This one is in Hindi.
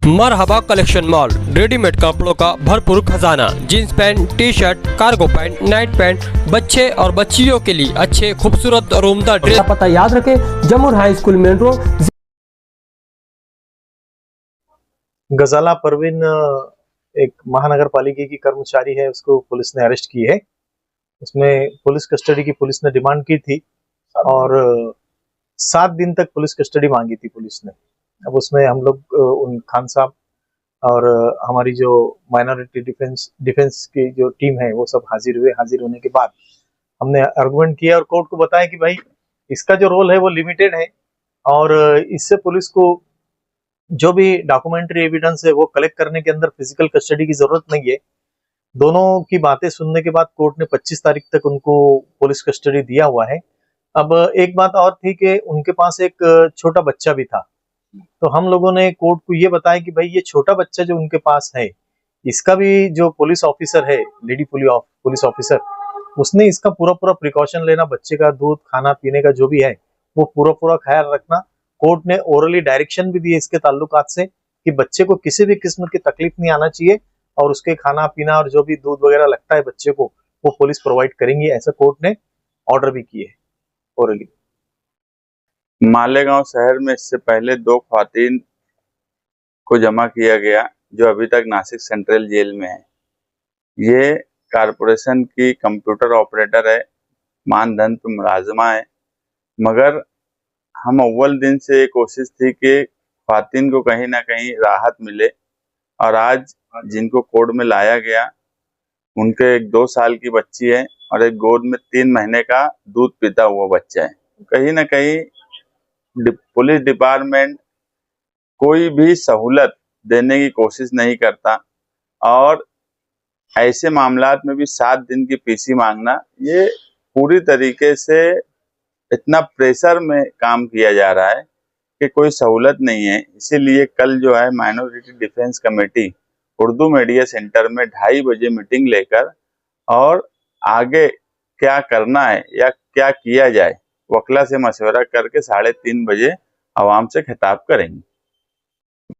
मरहबा कलेक्शन मॉल, रेडीमेड कपड़ों का भरपूर खजाना। Jeans pant, T shirt, cargo pant, night pant, बच्चे और बच्चियों के लिए अच्छे खूबसूरत और उम्दा ड्रेस। पता याद रखें, जमुर हाई स्कूल मेन रोड। गजाला परवीन एक महानगर पालिका की कर्मचारी है, उसको पुलिस ने अरेस्ट की है। उसमें पुलिस कस्टडी की पुलिस ने डिमांड की थी और 7 दिन तक पुलिस कस्टडी मांगी थी पुलिस ने। अब उसमें हम लोग उन खान साहब और हमारी जो माइनॉरिटी डिफेंस की जो टीम है वो सब हाजिर हुए। हाजिर होने के बाद हमने आर्गुमेंट किया और कोर्ट को बताया कि भाई इसका जो रोल है वो लिमिटेड है और इससे पुलिस को जो भी डॉक्यूमेंट्री एविडेंस है वो कलेक्ट करने के अंदर फिजिकल कस्टडी की जरूरत नहीं है। दोनों की बातें सुनने के बाद कोर्ट ने 25 तारीख तक उनको पुलिस कस्टडी दिया हुआ है। अब एक बात और थी कि उनके पास एक छोटा बच्चा भी था, तो हम लोगों ने कोर्ट को ये बताया कि भाई ये छोटा बच्चा जो उनके पास है, इसका भी जो पुलिस ऑफिसर है, लेडी पुलिस ऑफिसर, उसने इसका पूरा पूरा प्रिकॉशन लेना, बच्चे का दूध खाना पीने का जो भी है वो पूरा पूरा ख्याल रखना। कोर्ट ने ओरली डायरेक्शन भी दिए इसके ताल्लुकात से कि बच्चे को किसी भी किस्म की तकलीफ नहीं आना चाहिए और उसके खाना पीना और जो भी दूध वगैरह लगता है बच्चे को वो पुलिस प्रोवाइड करेंगी, ऐसा कोर्ट ने ऑर्डर भी किए ओरली। मालेगांव शहर में इससे पहले 2 ख्वातीन को जमा किया गया जो अभी तक नासिक सेंट्रल जेल में है। ये कारपोरेशन की कंप्यूटर ऑपरेटर है, मानधन पे मुलाजमा है, मगर हम अव्वल दिन से ये कोशिश थी कि ख्वातीन को कहीं ना कहीं राहत मिले और आज जिनको कोर्ट में लाया गया उनके एक 2 साल की बच्ची है और एक गोद में 3 महीने का दूध पीता हुआ बच्चा है। कहीं ना कहीं पुलिस डिपार्टमेंट कोई भी सहूलत देने की कोशिश नहीं करता और ऐसे मामलात में भी 7 दिन की पीसी मांगना, ये पूरी तरीके से इतना प्रेशर में काम किया जा रहा है कि कोई सहूलत नहीं है। इसीलिए कल जो है minority defence committee Urdu media centre में 2:30 बजे मीटिंग लेकर और आगे क्या करना है या क्या किया जाए वकला से मशवरा करके 3:30 बजे आवाम से खिताब करेंगे।